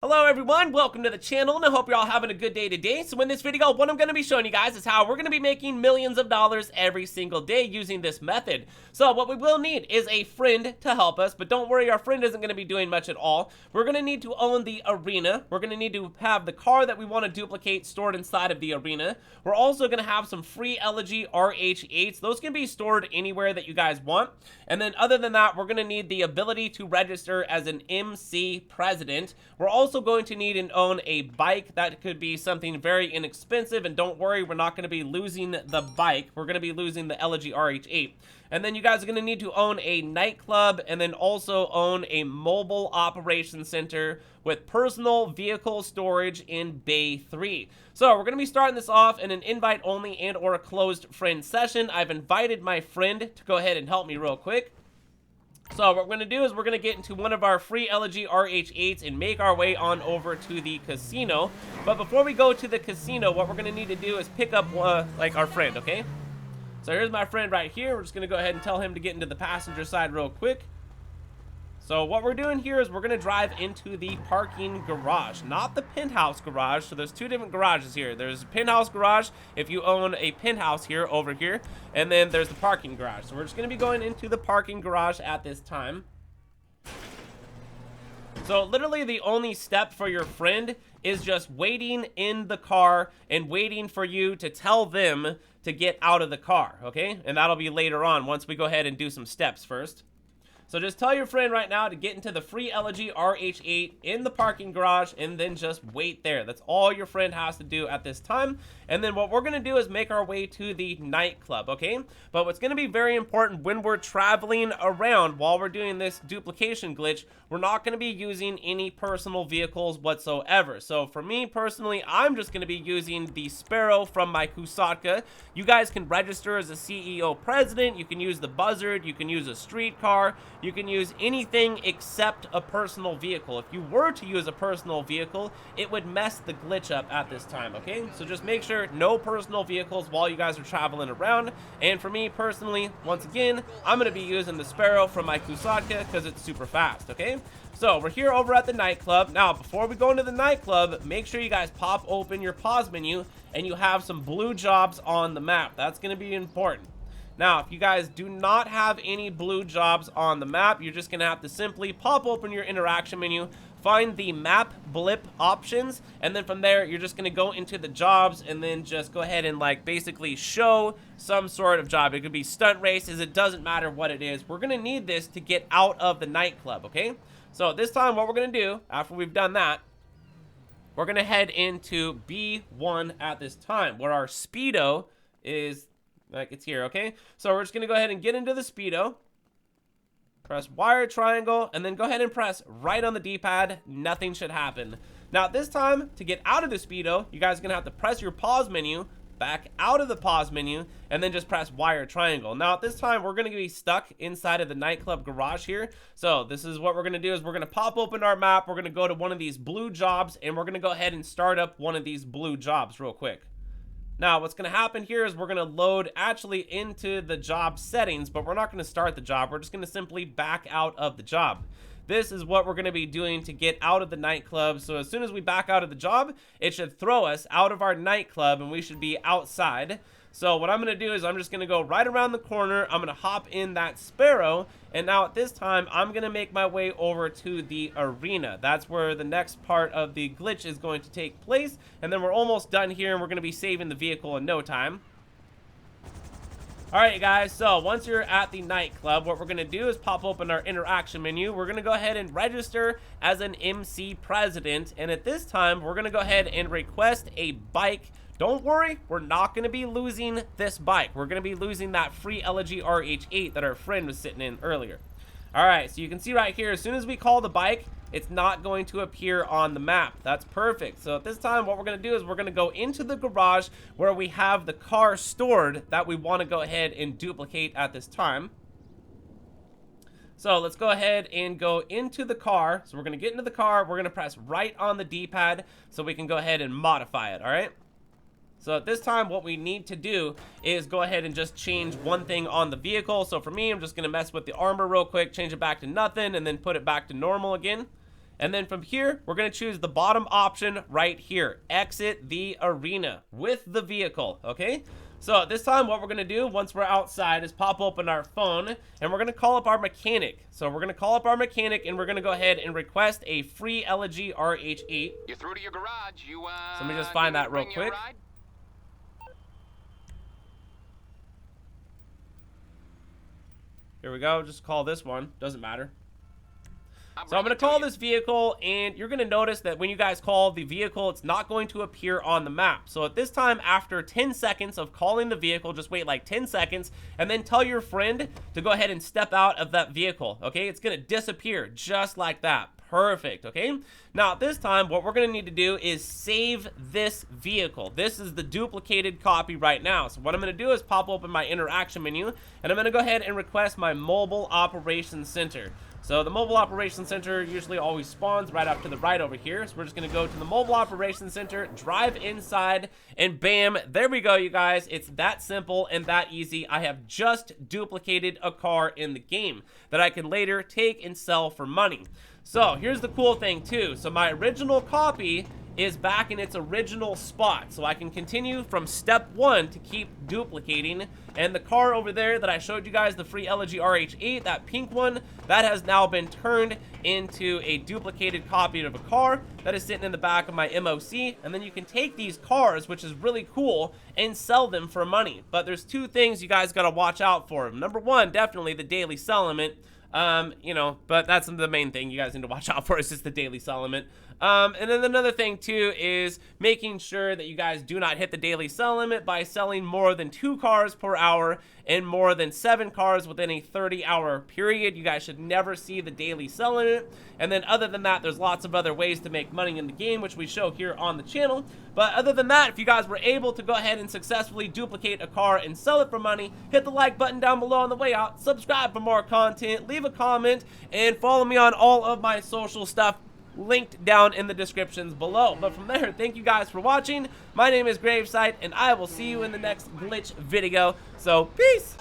Hello everyone, welcome to the channel, and I hope you're all having a good day today. So in this video, what I'm going to be showing you guys is how we're going to be making millions of dollars every single day using this method. So what we will need is a friend to help us, but don't worry, our friend isn't going to be doing much at all. We're going to need to own the arena. We're going to need to have the car that we want to duplicate stored inside of the arena. We're also going to have some free Elegy RH8s. Those can be stored anywhere that you guys want. And then other than that, we're going to need the ability to register as an MC president. We're also going to need and own a bike. That could be something very inexpensive, and don't worry, we're not going to be losing the bike. We're going to be losing the Elegy RH8. And then you guys are going to need to own a nightclub, and then also own a mobile operation center with personal vehicle storage in Bay 3. So we're going to be starting this off in an invite only and or a closed friend session. I've invited my friend to go ahead and help me real quick. So what we're going to do is we're going to get into one of our free Elegy RH8s and make our way on over to the casino. But before we go to the casino, what we're going to need to do is pick up like our friend, okay? So here's my friend right here. We're just going to go ahead and tell him to get into the passenger side real quick. So what we're doing here is we're going to drive into the parking garage, not the penthouse garage. So there's two different garages here. There's a penthouse garage if you own a penthouse here over here, and then there's the parking garage. So we're just going to be going into the parking garage at this time. So literally the only step for your friend is just waiting in the car and waiting for you to tell them to get out of the car, okay? And that'll be later on once we go ahead and do some steps first. So just tell your friend right now to get into the free Elegy RH8 in the parking garage and then just wait there. That's all your friend has to do at this time. And then what we're going to do is make our way to the nightclub, okay? But what's going to be very important when we're traveling around while we're doing this duplication glitch, we're not going to be using any personal vehicles whatsoever. So for me personally, I'm just going to be using the Sparrow from my Kusatka. You guys can register as a CEO president. You can use the Buzzard. You can use a streetcar. You can use anything except a personal vehicle. If you were to use a personal vehicle, it would mess the glitch up at this time, okay? So just make sure no personal vehicles while you guys are traveling around. And for me personally, once again, I'm going to be using the Sparrow from my Kusatka because it's super fast, okay? So we're here over at the nightclub. Now, before we go into the nightclub, make sure you guys pop open your pause menu and you have some blue jobs on the map. That's going to be important. Now, if you guys do not have any blue jobs on the map, you're just going to have to simply pop open your interaction menu, find the map blip options, and then from there, you're just going to go into the jobs and then just go ahead and like basically show some sort of job. It could be stunt races. It doesn't matter what it is. We're going to need this to get out of the nightclub, okay? So this time, what we're going to do after we've done that, we're going to head into B1 at this time where our speedo is... like it's here, okay? So we're just going to go ahead and get into the speedo. Press wire triangle, and then go ahead and press right on the D-pad. Nothing should happen. Now, this time, to get out of the speedo, you guys are going to have to press your pause menu, back out of the pause menu, and then just press wire triangle. Now, at this time, we're going to be stuck inside of the nightclub garage here. So this is what we're going to do is we're going to pop open our map. We're going to go to one of these blue jobs, and we're going to go ahead and start up one of these blue jobs real quick. Now, what's going to happen here is we're going to load actually into the job settings, but we're not going to start the job. We're just going to simply back out of the job. This is what we're going to be doing to get out of the nightclub. So as soon as we back out of the job, it should throw us out of our nightclub and we should be outside. So what I'm going to do is I'm just going to go right around the corner. I'm going to hop in that Sparrow. And now at this time, I'm going to make my way over to the arena. That's where the next part of the glitch is going to take place. And then we're almost done here and we're going to be saving the vehicle in no time. Alright guys, so once you're at the nightclub, what we're going to do is pop open our interaction menu. We're going to go ahead and register as an MC president. And at this time, we're going to go ahead and request a bike. Don't worry, we're not going to be losing this bike. We're going to be losing that free Elegy RH8 that our friend was sitting in earlier. Alright, so you can see right here, as soon as we call the bike, it's not going to appear on the map. That's perfect. So at this time, what we're going to do is we're going to go into the garage where we have the car stored that we want to go ahead and duplicate at this time. So let's go ahead and go into the car. So we're going to get into the car. We're going to press right on the D-pad so we can go ahead and modify it, all right? So at this time, what we need to do is go ahead and just change one thing on the vehicle. So for me, I'm just going to mess with the armor real quick, change it back to nothing, and then put it back to normal again. And then from here, we're going to choose the bottom option right here, exit the arena with the vehicle, okay? So this time what we're going to do once we're outside is pop open our phone and we're going to call up our mechanic. So we're going to call up our mechanic and we're going to go ahead and request a free Elegy RH8. You're through to your garage. So let me just find that real quick. Here we go. Just call this one. Doesn't matter. So I'm going to call this vehicle, and you're going to notice that when you guys call the vehicle, it's not going to appear on the map. So at this time, after 10 seconds of calling the vehicle, just wait like 10 seconds, and then tell your friend to go ahead and step out of that vehicle, okay? It's going to disappear just like that. Perfect, okay? Now, at this time, what we're going to need to do is save this vehicle. This is the duplicated copy right now. So what I'm going to do is pop open my interaction menu, and I'm going to go ahead and request my mobile operations center. So the mobile operations center usually always spawns right up to the right over here. So we're just going to go to the mobile operations center, drive inside, and bam, there we go, you guys. It's that simple and that easy. I have just duplicated a car in the game that I can later take and sell for money. So here's the cool thing too. So my original copy is back in its original spot. So I can continue from step 1 to keep duplicating. And the car over there that I showed you guys, the free Elegy RH8, that pink one, that has now been turned into a duplicated copy of a car that is sitting in the back of my MOC. And then you can take these cars, which is really cool, and sell them for money. But there's two things you guys got to watch out for. Number one, definitely the daily sell limit. You know, but that's the main thing you guys need to watch out for, is just the daily sell limit. And then another thing too is making sure that you guys do not hit the daily sell limit by selling more than 2 cars per hour and more than 7 cars within a 30-hour period. You guys should never see the daily sell limit. And then other than that, there's lots of other ways to make money in the game, which we show here on the channel. But other than that, if you guys were able to go ahead and successfully duplicate a car and sell it for money, hit the like button down below on the way out, subscribe for more content, leave a comment, and follow me on all of my social stuff linked down in the descriptions below. But from there, thank you guys for watching. My name is GRAVESIGHT, and I will see you in the next glitch video. So, peace!